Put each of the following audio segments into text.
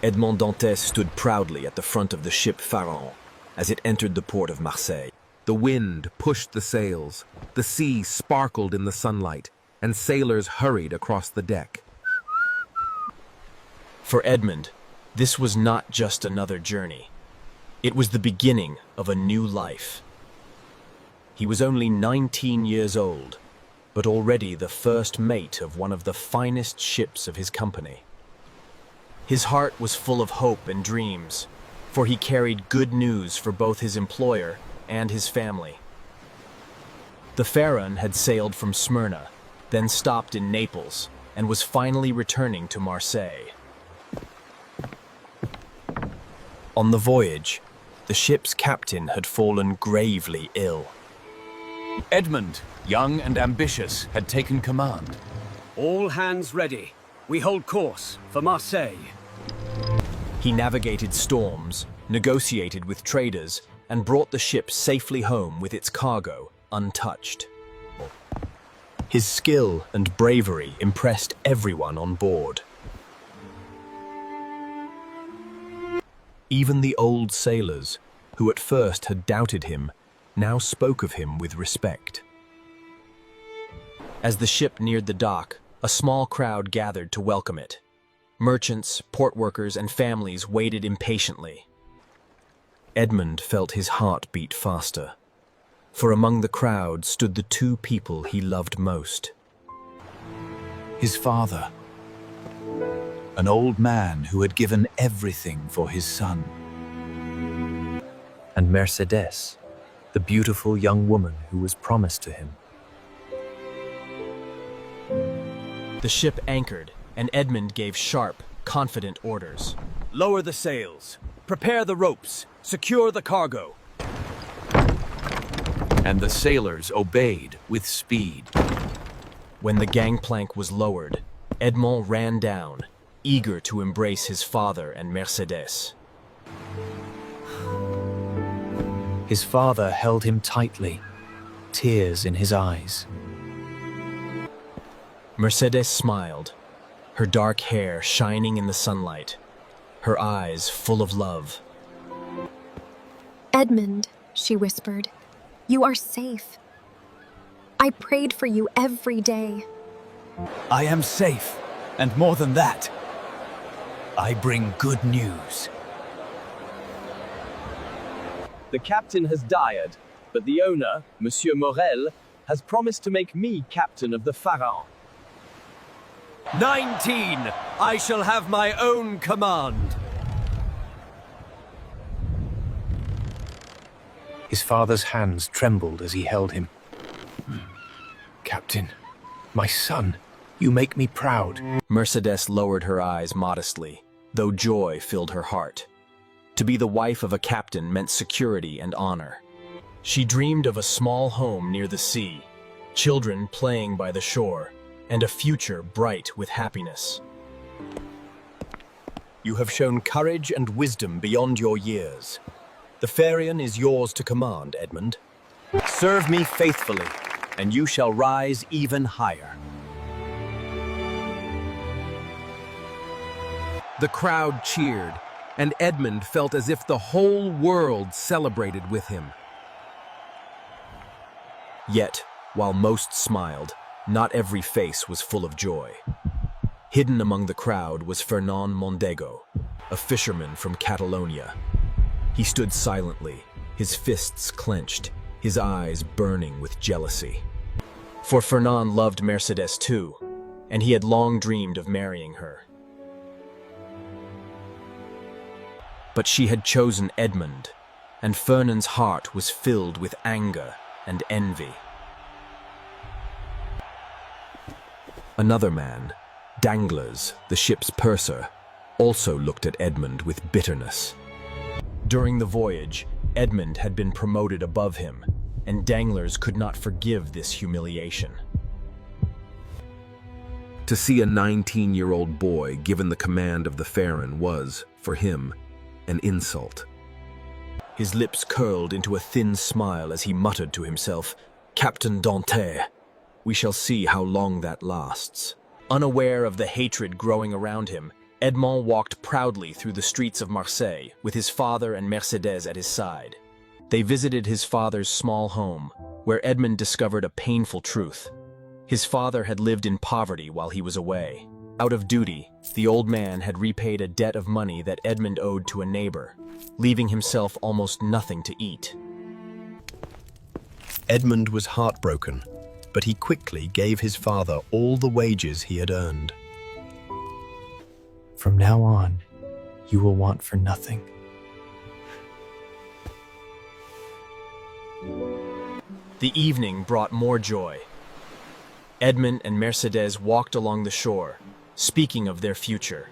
Edmond Dantes stood proudly at the front of the ship Pharaon as it entered the port of Marseille. The wind pushed the sails, the sea sparkled in the sunlight, and sailors hurried across the deck. For Edmond, this was not just another journey. It was the beginning of a new life. He was only 19 years old, but already the first mate of one of the finest ships of his company. His heart was full of hope and dreams, for he carried good news for both his employer and his family. The Pharaon had sailed from Smyrna, then stopped in Naples, and was finally returning to Marseille. On the voyage, the ship's captain had fallen gravely ill. Edmond, young and ambitious, had taken command. All hands ready. We hold course for Marseille. He navigated storms, negotiated with traders, and brought the ship safely home with its cargo untouched. His skill and bravery impressed everyone on board. Even the old sailors, who at first had doubted him, now spoke of him with respect. As the ship neared the dock, a small crowd gathered to welcome it. Merchants, port workers, and families waited impatiently. Edmond felt his heart beat faster, for among the crowd stood the two people he loved most. His father, an old man who had given everything for his son. And Mercedes, the beautiful young woman who was promised to him. The ship anchored, and Edmond gave sharp, confident orders. Lower the sails. Prepare the ropes. Secure the cargo. And the sailors obeyed with speed. When the gangplank was lowered, Edmond ran down, eager to embrace his father and Mercedes. His father held him tightly, tears in his eyes. Mercedes smiled, her dark hair shining in the sunlight, her eyes full of love. Edmond, she whispered, you are safe. I prayed for you every day. I am safe, and more than that, I bring good news. The captain has died, but the owner, Monsieur Morel, has promised to make me captain of the Pharaon. 19! I shall have my own command. His father's hands trembled as he held him. Captain, my son, you make me proud. Mercedes lowered her eyes modestly, though joy filled her heart. To be the wife of a captain meant security and honor. She dreamed of a small home near the sea, children playing by the shore, and a future bright with happiness. You have shown courage and wisdom beyond your years. The Pharaon is yours to command, Edmond. Serve me faithfully, and you shall rise even higher. The crowd cheered, and Edmond felt as if the whole world celebrated with him. Yet, while most smiled, not every face was full of joy. Hidden among the crowd was Fernand Mondego, a fisherman from Catalonia. He stood silently, his fists clenched, his eyes burning with jealousy. For Fernand loved Mercedes too, and he had long dreamed of marrying her. But she had chosen Edmond, and Fernand's heart was filled with anger and envy. Another man, Danglars, the ship's purser, also looked at Edmond with bitterness. During the voyage, Edmond had been promoted above him, and Danglars could not forgive this humiliation. To see a 19-year-old boy given the command of the Pharaon was, for him, an insult. His lips curled into a thin smile as he muttered to himself, "Captain Dantes, we shall see how long that lasts." Unaware of the hatred growing around him, Edmond walked proudly through the streets of Marseille with his father and Mercedes at his side. They visited his father's small home, where Edmond discovered a painful truth. His father had lived in poverty while he was away. Out of duty, the old man had repaid a debt of money that Edmond owed to a neighbor, leaving himself almost nothing to eat. Edmond was heartbroken, but he quickly gave his father all the wages he had earned. From now on, you will want for nothing. The evening brought more joy. Edmond and Mercedes walked along the shore, speaking of their future.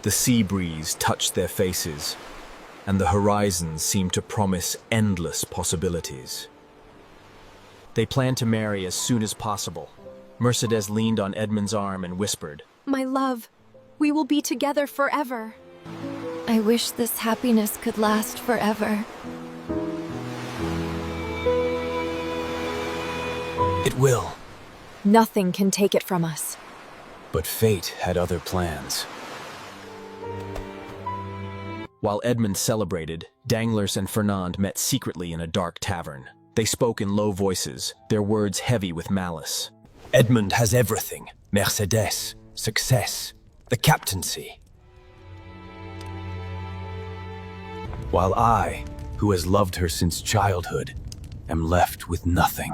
The sea breeze touched their faces, and the horizon seemed to promise endless possibilities. They planned to marry as soon as possible. Mercedes leaned on Edmond's arm and whispered, My love, we will be together forever. I wish this happiness could last forever. It will. Nothing can take it from us. But fate had other plans. While Edmond celebrated, Danglars and Fernand met secretly in a dark tavern. They spoke in low voices, their words heavy with malice. Edmond has everything. Mercedes, success, the captaincy. While I, who has loved her since childhood, am left with nothing.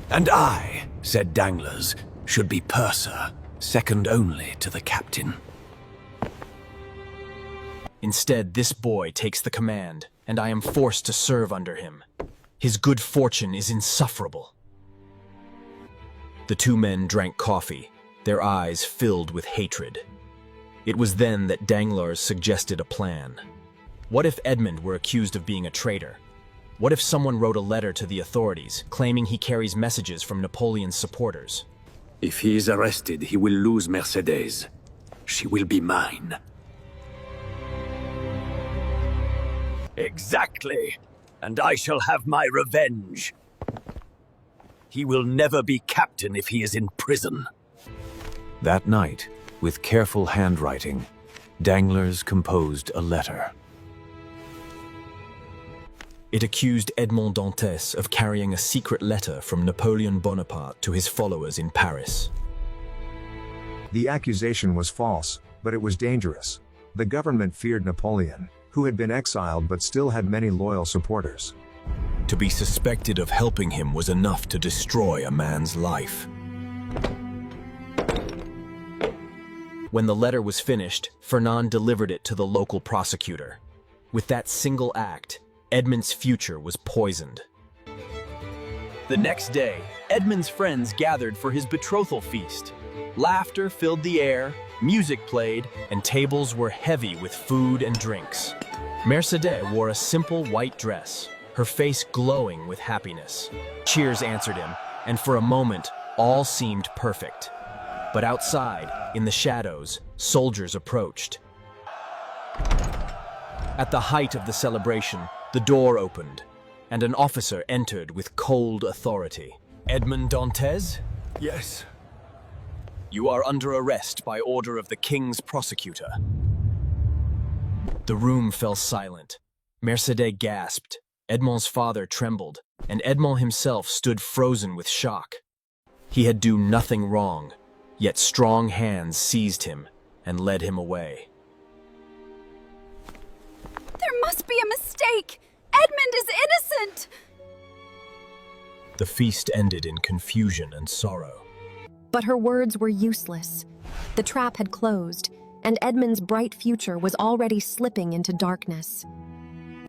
And I, said Danglars, should be purser, second only to the captain. Instead, this boy takes the command, and I am forced to serve under him. His good fortune is insufferable. The two men drank coffee, their eyes filled with hatred. It was then that Danglars suggested a plan. What if Edmond were accused of being a traitor? What if someone wrote a letter to the authorities, claiming he carries messages from Napoleon's supporters? If he is arrested, he will lose Mercedes. She will be mine. Exactly. And I shall have my revenge. He will never be captain if he is in prison. That night, with careful handwriting, Danglars composed a letter. It accused Edmond Dantes of carrying a secret letter from Napoleon Bonaparte to his followers in Paris. The accusation was false, but it was dangerous. The government feared Napoleon, who had been exiled but still had many loyal supporters. To be suspected of helping him was enough to destroy a man's life. When the letter was finished, Fernand delivered it to the local prosecutor. With that single act, Edmond's future was poisoned. The next day, Edmond's friends gathered for his betrothal feast. Laughter filled the air, music played, and tables were heavy with food and drinks. Mercedes wore a simple white dress, her face glowing with happiness. Cheers answered him, and for a moment, all seemed perfect. But outside, in the shadows, soldiers approached. At the height of the celebration, the door opened, and an officer entered with cold authority. Edmond Dantes? Yes. You are under arrest by order of the king's prosecutor. The room fell silent. Mercedes gasped, Edmond's father trembled, and Edmond himself stood frozen with shock. He had done nothing wrong, yet strong hands seized him and led him away. There must be a mistake! Edmond is innocent! The feast ended in confusion and sorrow. But her words were useless. The trap had closed, and Edmond's bright future was already slipping into darkness.